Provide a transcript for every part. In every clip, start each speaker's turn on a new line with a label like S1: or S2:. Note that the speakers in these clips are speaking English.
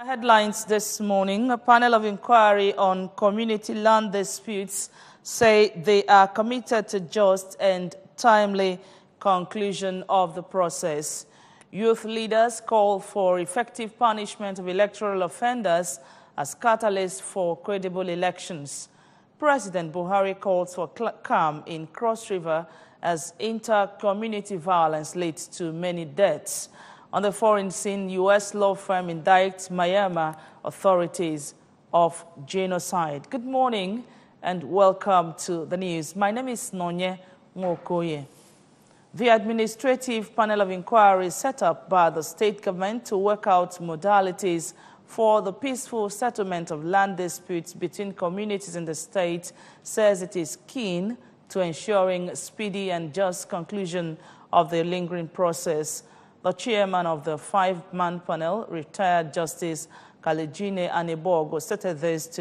S1: Headlines this morning: a panel of inquiry on community land disputes say they are committed to just and timely conclusion of the process. Youth leaders call for effective punishment of electoral offenders as catalyst for credible elections. President Buhari calls for calm in Cross River as inter-community violence leads to many deaths. On the foreign scene, U.S. law firm indicts Myanmar authorities of genocide. Good morning and welcome to the news. My name is Nonye Ngokoye. The administrative panel of inquiry set up by the state government to work out modalities for the peaceful settlement of land disputes between communities in the state says it is keen to ensuring speedy and just conclusion of the lingering process. The chairman of the five-man panel, retired Justice Kalejine Anebogo, stated this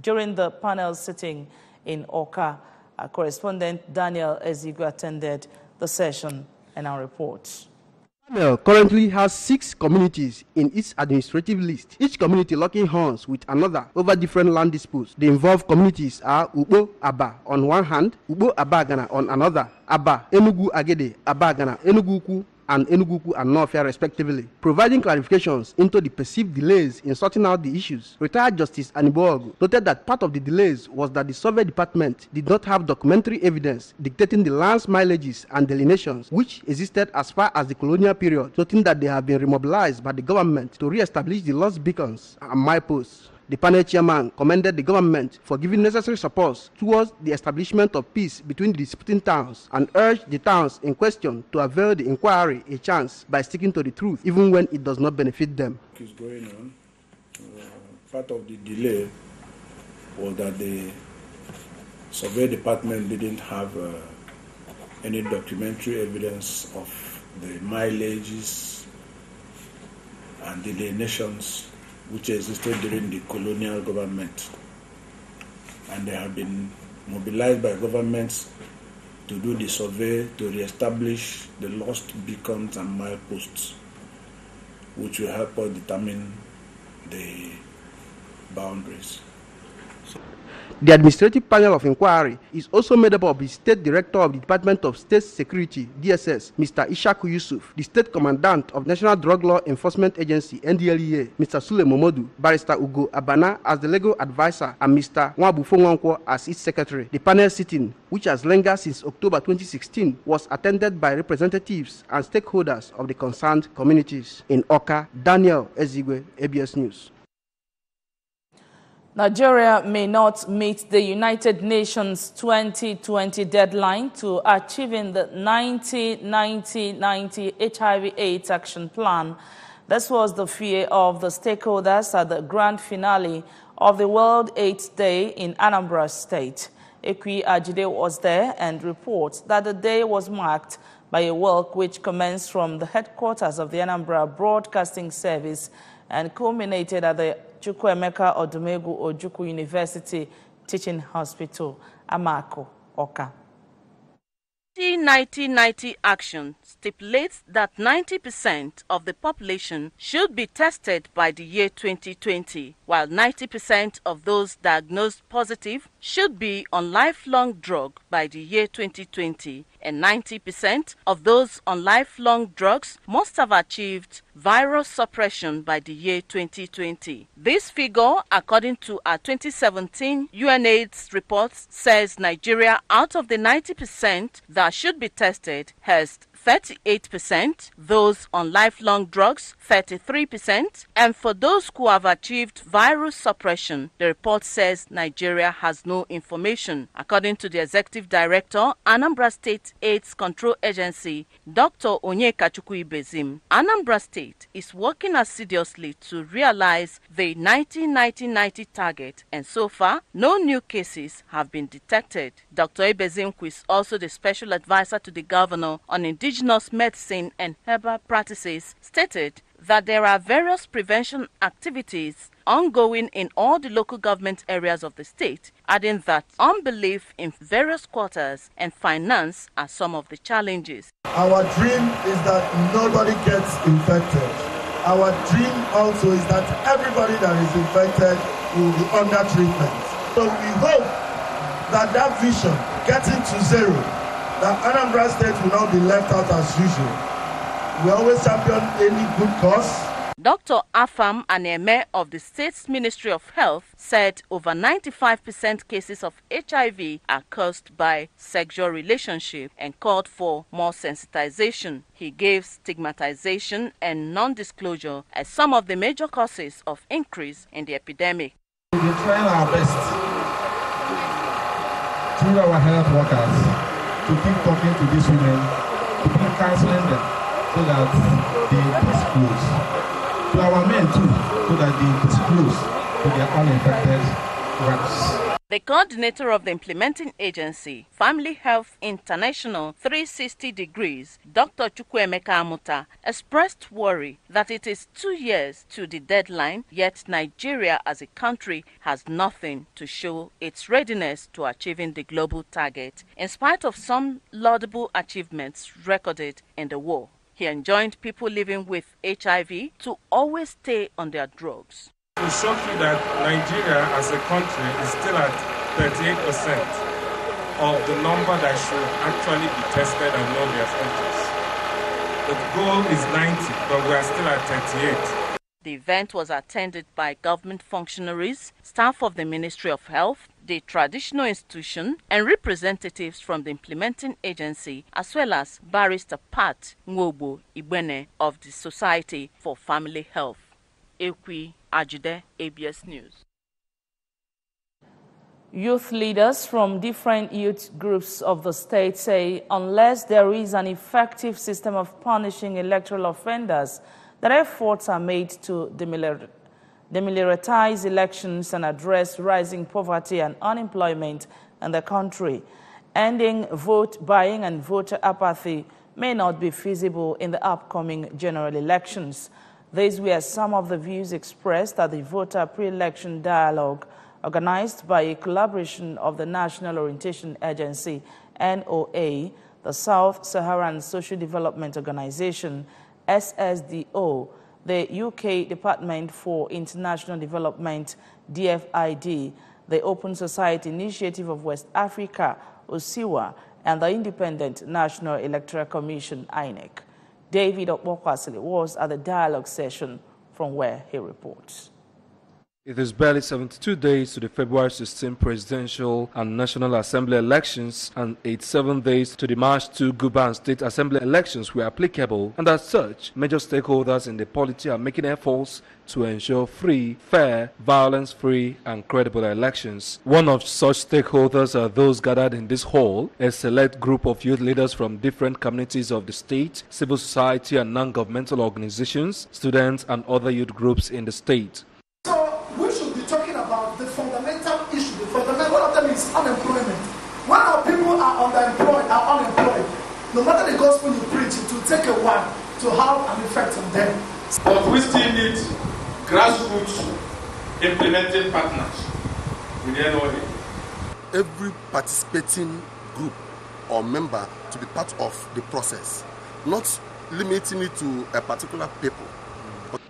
S1: during the panel sitting in Oka. Our correspondent Daniel Ezigu attended the session and our reports.
S2: The panel currently has 6 communities in its administrative list, each community locking horns with another over different land disputes. The involved communities are Ubo Aba on one hand, Ubo Abagana on another, Aba Enugu Agede, Abagana Enuguku, and Enuguku and Northia respectively, providing clarifications into the perceived delays in sorting out the issues. Retired Justice Aniborg noted that part of the delays was that the survey department did not have documentary evidence dictating the land's mileages and delineations which existed as far as the colonial period, noting that they have been remobilized by the government to re-establish the lost beacons and mileposts. The panel chairman commended the government for giving necessary support towards the establishment of peace between the disputing towns and urged the towns in question to avail the inquiry a chance by sticking to the truth even when it does not benefit them.
S3: Is going on. Part of the delay was that the survey department didn't have any documentary evidence of the mileages and delineations which existed during the colonial government, and they have been mobilized by governments to do the survey to re-establish the lost beacons and mileposts, which will help us determine the boundaries.
S2: The administrative panel of inquiry is also made up of the State Director of the Department of State Security, DSS, Mr. Ishaku Yusuf, the State Commandant of National Drug Law Enforcement Agency, NDLEA, Mr. Sule Momodu, Barrister Ugo Abana as the legal advisor, and Mr. Nwabufo Nwankwo as its secretary. The panel sitting, which has lingered since October 2016, was attended by representatives and stakeholders of the concerned communities. In Oka, Daniel Ezigwe, ABS News.
S1: Nigeria may not meet the United Nations 2020 deadline to achieving the 90-90-90 HIV/AIDS action plan. This was the fear of the stakeholders at the grand finale of the World AIDS Day in Anambra State. Ekwi Ajide was there and reports that the day was marked by a walk which commenced from the headquarters of the Anambra Broadcasting Service and culminated at the Chukwuemeka Odumegu Ojukwu University Teaching Hospital, Amako, Oka.
S4: The 90-90 action stipulates that 90% of the population should be tested by the year 2020, while 90% of those diagnosed positive should be on lifelong drug by the year 2020, and 90% of those on lifelong drugs must have achieved virus suppression by the year 2020. This figure, according to a 2017 UNAIDS report, says Nigeria, out of the 90% that should be tested, has 38%, those on lifelong drugs 33%, and for those who have achieved virus suppression, the report says Nigeria has no information. According to the Executive Director, Anambra State AIDS Control Agency, Dr. Onyekachukwu Ibezim, Anambra State is working assiduously to realize the 90-90-90 target, and so far, no new cases have been detected. Dr. Ibezim, who is also the Special Advisor to the Governor on Indigenous medicine and herbal practices, stated that there are various prevention activities ongoing in all the local government areas of the state, adding that unbelief in various quarters and finance are some of the challenges.
S5: Our dream is that nobody gets infected. our dream also is that everybody that is infected will be under treatment. So we hope that that vision, getting to zero, that Anambra State will not be left out as usual. We always champion any good cause.
S4: Dr. Afam Aneme of the State's Ministry of Health said over 95% cases of HIV are caused by sexual relationship and called for more sensitization. He gave stigmatization and non-disclosure as some of the major causes of increase in the epidemic.
S6: We are trying our best through our health workers to keep talking to these women, to keep counseling them so that they disclose. To our men too, so that they disclose to their uninfected wives.
S4: The coordinator of the implementing agency, Family Health International 360 Degrees, Dr. Chukwuemeka Amuta, expressed worry that it is 2 years to the deadline, yet Nigeria as a country has nothing to show its readiness to achieving the global target, in spite of some laudable achievements recorded in the war. He enjoined people living with HIV to always stay on their drugs.
S7: It will shock you that Nigeria as a country is still at 38% of the number that should actually be tested and know their status. The goal is 90, but we are still at 38.
S4: The event was attended by government functionaries, staff of the Ministry of Health, the traditional institution, and representatives from the implementing agency, as well as Barrister Pat Nwobo Ibene of the Society for Family Health. Ekwi Ajide, ABS News.
S1: Youth leaders from different youth groups of the state say unless there is an effective system of punishing electoral offenders, that efforts are made to demilitarize elections and address rising poverty and unemployment in the country. Ending vote buying and voter apathy may not be feasible in the upcoming general elections. These were some of the views expressed at the voter pre-election dialogue organized by a collaboration of the National Orientation Agency, NOA, the South Saharan Social Development Organization, SSDO, the UK Department for International Development, DFID, the Open Society Initiative of West Africa, OSIWA, and the Independent National Electoral Commission, INEC. David Okwokwasili was at the dialogue session, from where he reports.
S8: It is barely 72 days to the February 16 presidential and National Assembly elections, and 87 days to the March 2 Guba and State Assembly elections were applicable, and as such, major stakeholders in the polity are making efforts to ensure free, fair, violence-free and credible elections. One of such stakeholders are those gathered in this hall, a select group of youth leaders from different communities of the state, civil society and non-governmental organizations, students and other youth groups in the state.
S9: We should be talking about the fundamental issue. One of them is unemployment. When our people are unemployed, no matter the gospel you preach, it will take a while to have an effect on them.
S10: But we still need grassroots implementing partners with the NOA.
S11: Every participating group or member to be part of the process, not limiting it to a particular people.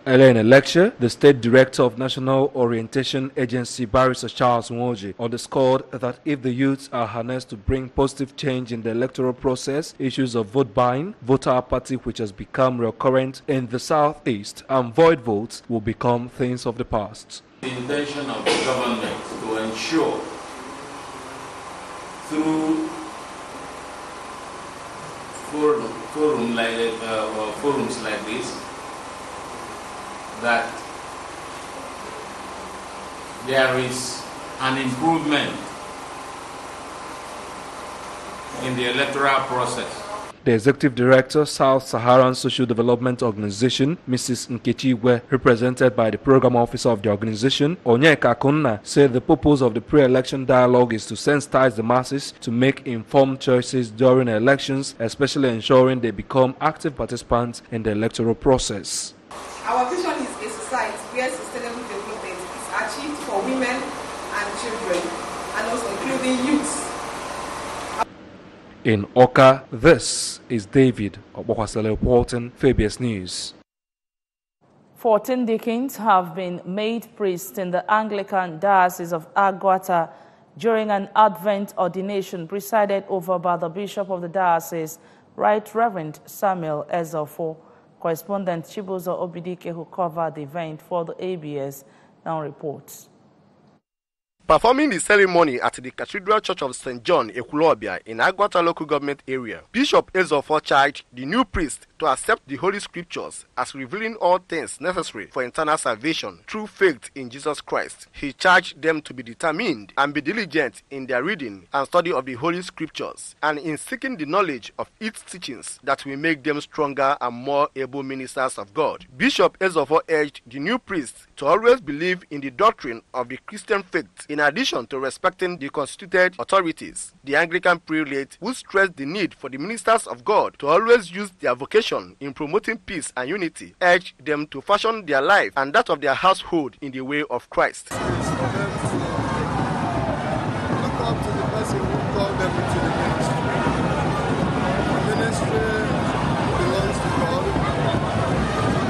S8: Earlier in a lecture, the State Director of National Orientation Agency, Barrister Charles Nwoji, underscored that if the youths are harnessed to bring positive change in the electoral process, issues of vote buying, voter apathy, which has become recurrent in the southeast, and void votes will become things of the past.
S10: The intention of the government to ensure through forums like this that there is an improvement in the electoral process.
S8: The Executive Director, South Saharan Social Development Organization, Mrs. Nkechiwe, represented by the Program Officer of the organization, Onyeka Kunna, said the purpose of the pre-election dialogue is to sensitize the masses to make informed choices during elections, especially ensuring they become active participants in the electoral process.
S12: Our vision is a society where sustainable development is achieved for women and children, and also including youth.
S8: In Oka, this is David Okwokwasili reporting for ABS News.
S1: 14 deacons have been made priests in the Anglican Diocese of Agwata during an Advent ordination presided over by the Bishop of the Diocese, Right Reverend Samuel Ezofo. Correspondent Chibuzo Obidike, who covered the event for the ABS, now reports.
S2: Performing the ceremony at the Cathedral Church of St. John, Ekulobia, in Agwata local government area, Bishop Ezofo charged the new priest to accept the Holy Scriptures as revealing all things necessary for eternal salvation through faith in Jesus Christ. He charged them to be determined and be diligent in their reading and study of the Holy Scriptures, and in seeking the knowledge of its teachings that will make them stronger and more able ministers of God. Bishop Ezofo urged the new priests to always believe in the doctrine of the Christian faith, in addition to respecting the constituted authorities. The Anglican prelate, who stressed the need for the ministers of God to always use their vocation in promoting peace and unity, urged them to fashion their life and that of their household in the way of Christ.
S11: Look up to the person who called them into the ministry. The ministry belongs to God.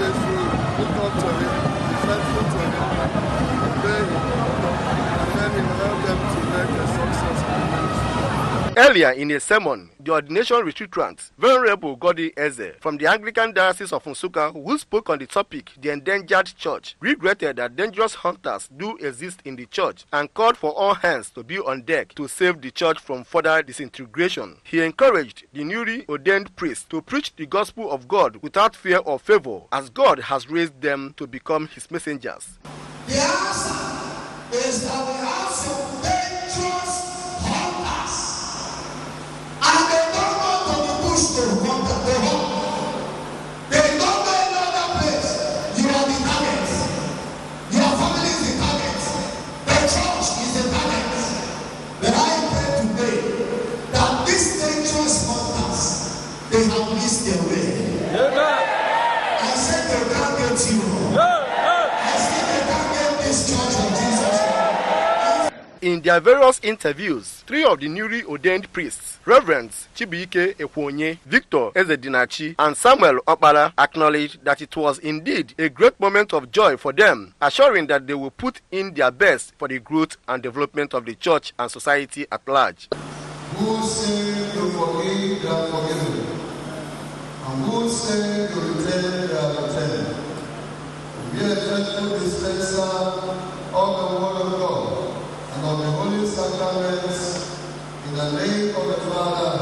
S11: They should look up to Him, be faithful to Him, obey Him, and then He will help them to make a success of the ministry.
S2: Earlier in a sermon, the ordination retreatant, Venerable Godi Eze, from the Anglican Diocese of Nsukka, who spoke on the topic, the endangered church, regretted that dangerous hunters do exist in the church and called for all hands to be on deck to save the church from further disintegration. He encouraged the newly ordained priests to preach the gospel of God without fear or favor, as God has raised them to become His messengers.
S9: The answer is that we have some dangerous hunters, and they don't go to the bush to hunt. They don't go any other place. You are the target. Your family is the target. The church is the target. But I pray today that these dangerous hunters, they have missed their way. I said they can't get you. I said they can't get this church of Jesus.
S2: In their various interviews, three of the newly ordained priests, Reverends Chibuike Ekwonye, Victor Ezedinachi, and Samuel Okpala, acknowledged that it was indeed a great moment of joy for them, assuring that they will put in their best for the growth and development of the church and society at large.
S13: Who say to forgive, they are forgiven, and who say to return, they are returned. Be a faithful dispenser of the word of God and of the holy sacraments, in the name of the Father,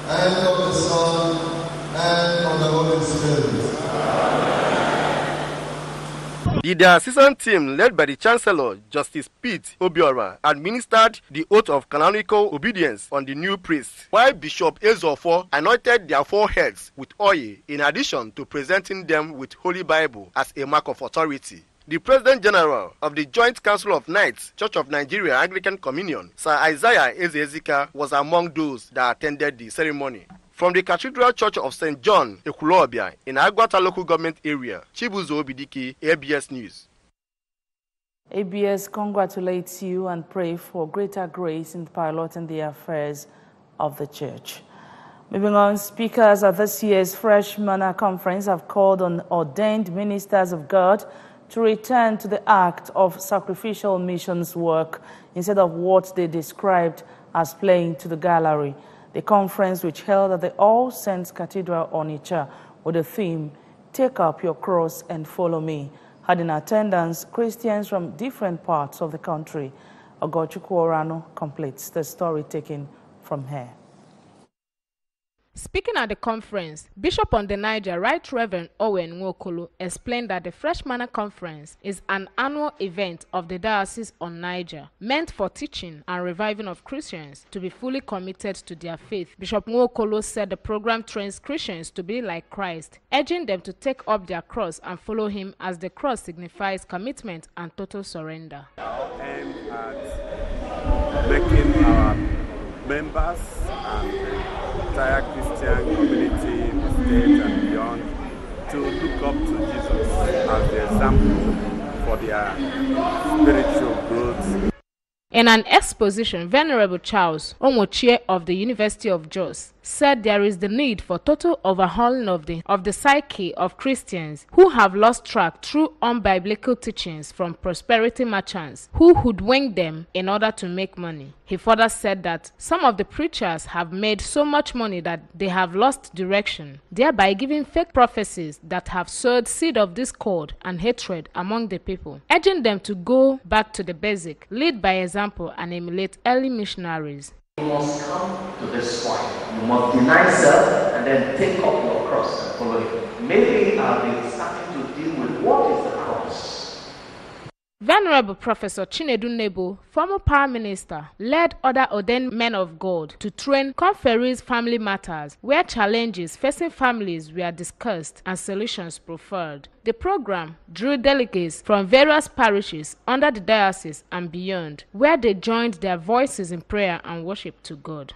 S13: and of the Son, and of the Holy Spirit.
S2: The diocesan team, led by the Chancellor, Justice Pete Obiora, administered the oath of canonical obedience on the new priests, while Bishop Ezofo anointed their foreheads with oil, in addition to presenting them with Holy Bible as a mark of authority. The President General of the Joint Council of Knights, Church of Nigeria Anglican Communion, Sir Isaiah Ezezika, was among those that attended the ceremony. From the Cathedral Church of St. John, Ekulobia, in Agwata local government area, Chibuzo Obidike, ABS News.
S1: ABS congratulates you and pray for greater grace in piloting the affairs of the church. Moving on, speakers at this year's Fresh Manna Conference have called on ordained ministers of God to return to the act of sacrificial missions work instead of what they described as playing to the gallery. The conference, which held at the All Saints Cathedral Onitsha with the theme, Take Up Your Cross and Follow Me, had in attendance Christians from different parts of the country. Ogochukwu Orano completes the story taken from here.
S14: Speaking at the conference, Bishop on the Niger, Right Reverend Owen Nwokolo, explained that the Fresh Manna Conference is an annual event of the Diocese on Niger, meant for teaching and reviving of Christians to be fully committed to their faith. Bishop Nwokolo said the program trains Christians to be like Christ, urging them to take up their cross and follow Him, as the cross signifies commitment and total surrender.
S15: Our aim at making our members and entire Christian community in the state and beyond to look up to Jesus as the example for their spiritual growth.
S14: In an exposition, Venerable Charles Omochie of the University of Jos said there is the need for total overhauling of the psyche of Christians who have lost track through unbiblical teachings from prosperity merchants who hoodwink them in order to make money. He further said that some of the preachers have made so much money that they have lost direction, thereby giving fake prophecies that have sowed seed of discord and hatred among the people, urging them to go back to the basic, lead by example, and emulate early missionaries.
S16: You must come to this point. You must deny self and then take up your cross and follow it. Maybe I'll be starting to deal with what is the cross.
S14: Venerable Professor Chinedu Nebo, former Prime Minister, led other ordained men of God to train conferees family matters, where challenges facing families were discussed and solutions preferred. The program drew delegates from various parishes under the diocese and beyond, where they joined their voices in prayer and worship to God.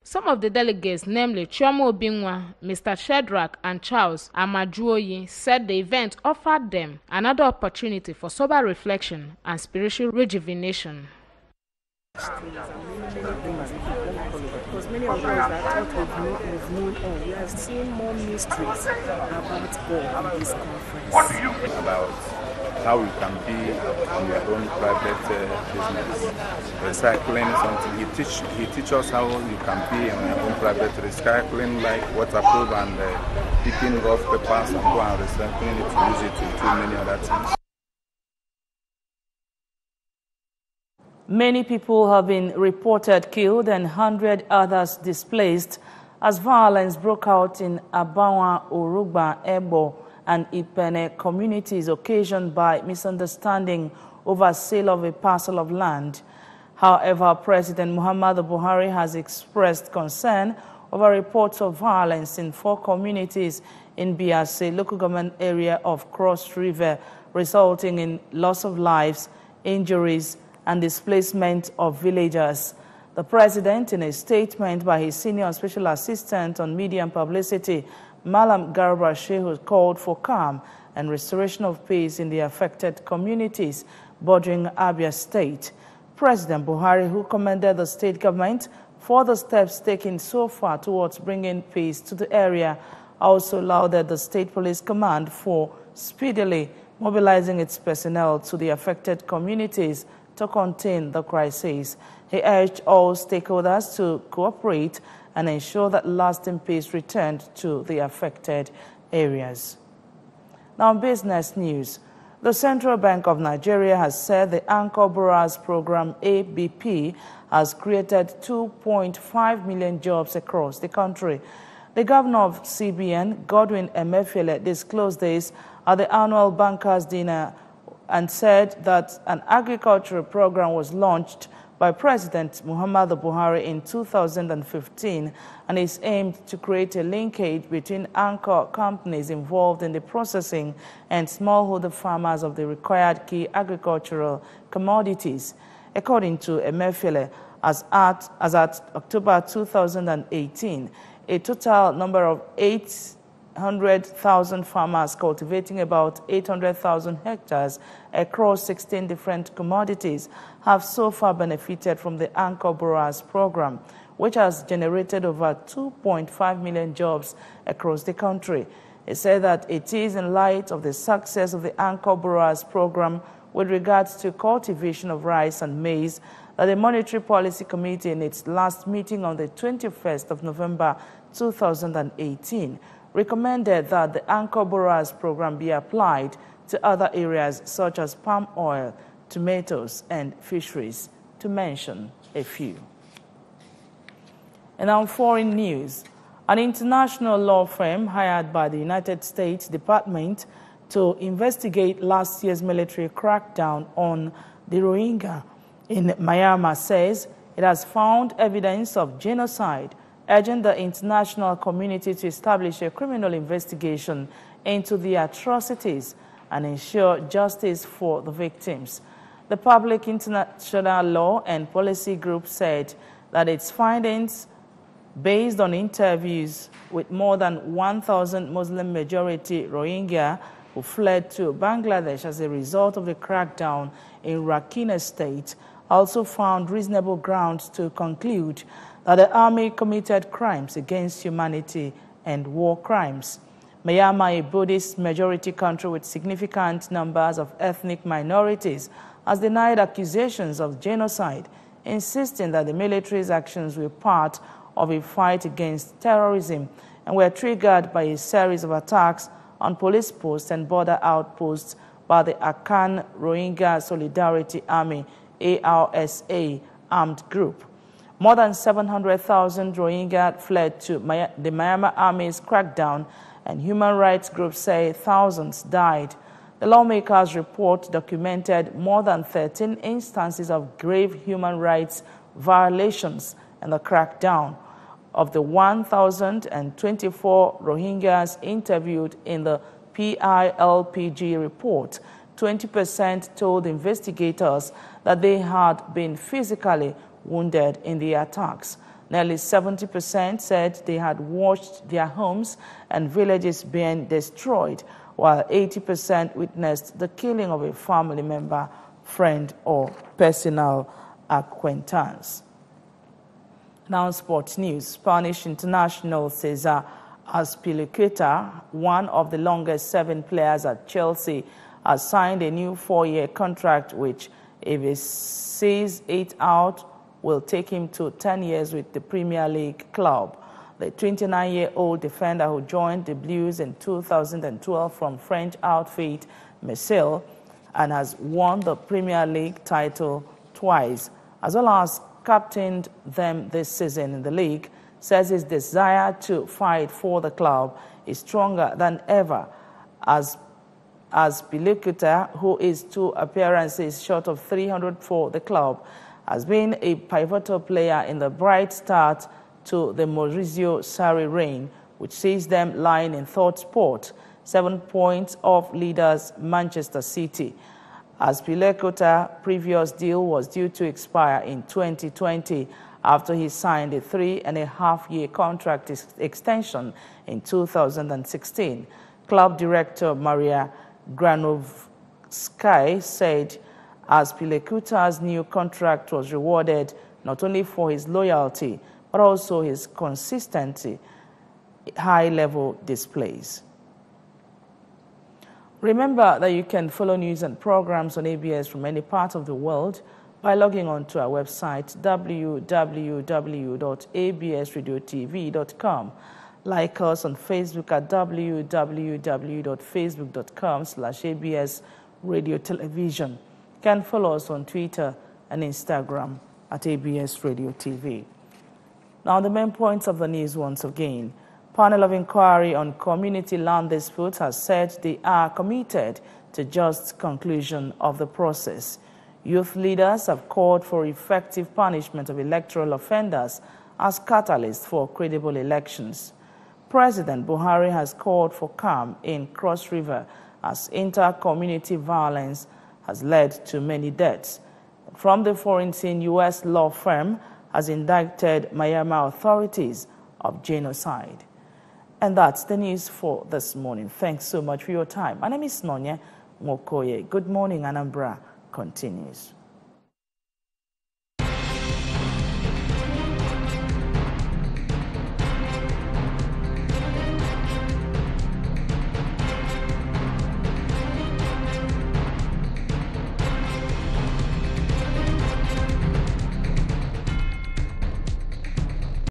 S14: Some of the delegates, namely Chioma Obinwa, Mr. Shedrack, and Charles Amajuoyi, said the event offered them another opportunity for sober reflection and spiritual rejuvenation.
S17: Because many of us that thought we've known all, we are seeing more mysteries about God in this conference.
S18: What do you think about how you can be on your own private business? Recycling something. He teach us how you can be on your own private recycling, like waterproof and picking off papers and go and recycling it to use it to do many other things.
S1: Many people have been reported killed and 100 others displaced as violence broke out in Abawa, Urugba, Ebo, and Ipene communities occasioned by misunderstanding over sale of a parcel of land. However, President Muhammadu Buhari has expressed concern over reports of violence in 4 communities in Biase local government area of Cross River, resulting in loss of lives, injuries, and displacement of villagers. The president, in a statement by his senior special assistant on media and publicity, Malam Garba Shehu, called for calm and restoration of peace in the affected communities bordering Abia State. President Buhari, who commended the state government for the steps taken so far towards bringing peace to the area, also lauded the State Police Command for speedily mobilizing its personnel to the affected communities to contain the crisis. He urged all stakeholders to cooperate and ensure that lasting peace returned to the affected areas. Now, business news. The Central Bank of Nigeria has said the Anchor Borrowers Program, ABP, has created 2.5 million jobs across the country. The governor of CBN, Godwin Emefiele, disclosed this at the annual bankers' dinner and said that an agricultural program was launched by President Muhammadu Buhari in 2015 and is aimed to create a linkage between anchor companies involved in the processing and smallholder farmers of the required key agricultural commodities. According to Emefiele, as at October 2018, a total number of 800,000 farmers cultivating about 800,000 hectares across 16 different commodities have so far benefited from the Anchor Borrowers Program, which has generated over 2.5 million jobs across the country. He said that it is in light of the success of the Anchor Borrowers Program with regards to cultivation of rice and maize that the Monetary Policy Committee, in its last meeting on the 21st of November 2018, recommended that the Anchor Borrowers Program be applied to other areas such as palm oil, tomatoes, and fisheries, to mention a few. And on foreign news, an international law firm hired by the United States Department to investigate last year's military crackdown on the Rohingya in Myanmar says it has found evidence of genocide, urging the international community to establish a criminal investigation into the atrocities and ensure justice for the victims. The Public International Law and Policy Group said that its findings, based on interviews with more than 1,000 Muslim-majority Rohingya who fled to Bangladesh as a result of the crackdown in Rakhine State, also found reasonable grounds to conclude that the army committed crimes against humanity and war crimes. Myanmar, a Buddhist majority country with significant numbers of ethnic minorities, has denied accusations of genocide, insisting that the military's actions were part of a fight against terrorism and were triggered by a series of attacks on police posts and border outposts by the Akan Rohingya Solidarity Army ARSA armed group. More than 700,000 Rohingya fled to the Myanmar Army's crackdown, and human rights groups say thousands died. The lawmakers' report documented more than 13 instances of grave human rights violations in the crackdown. Of the 1,024 Rohingyas interviewed in the PILPG report, 20% told investigators that they had been physically wounded in the attacks. Nearly 70% said they had watched their homes and villages being destroyed, while 80% witnessed the killing of a family member, friend, or personal acquaintance. Now, sports news. Spanish international Cesar Azpilicueta, one of the longest-serving players at Chelsea, has signed a new 4-year contract which, if he sees it out, will take him to 10 years with the Premier League club. The 29-year-old defender, who joined the Blues in 2012 from French outfit Marseille and has won the Premier League title twice, as well as captained them this season in the league, says his desire to fight for the club is stronger than ever. As Azpilicueta, who is 2 appearances short of 300 for the club, has been a pivotal player in the bright start to the Maurizio Sarri reign, which sees them lying in third spot, 7 points off leaders Manchester City. Azpilicueta's previous deal was due to expire in 2020 after he signed a 3.5-year contract extension in 2016. Club director Maria Granovskaya said Azpilicueta's new contract was rewarded not only for his loyalty, but also his consistency, high-level displays. Remember that you can follow news and programs on ABS from any part of the world by logging on to our website, www.absradiotv.com. Like us on Facebook at www.facebook.com/absradiotelevision. You can follow us on Twitter and Instagram at ABS Radio TV. Now, the main points of the news once again. Panel of inquiry on community land disputes has said they are committed to just conclusion of the process. Youth leaders have called for effective punishment of electoral offenders as catalyst for credible elections. President Buhari has called for calm in Cross River as inter-community violence has led to many deaths. From the foreign scene, U.S. law firm has indicted Myanmar authorities of genocide. And that's the news for this morning. Thanks so much for your time. My name is Nonya Mokoye. Good morning, Anambra continues.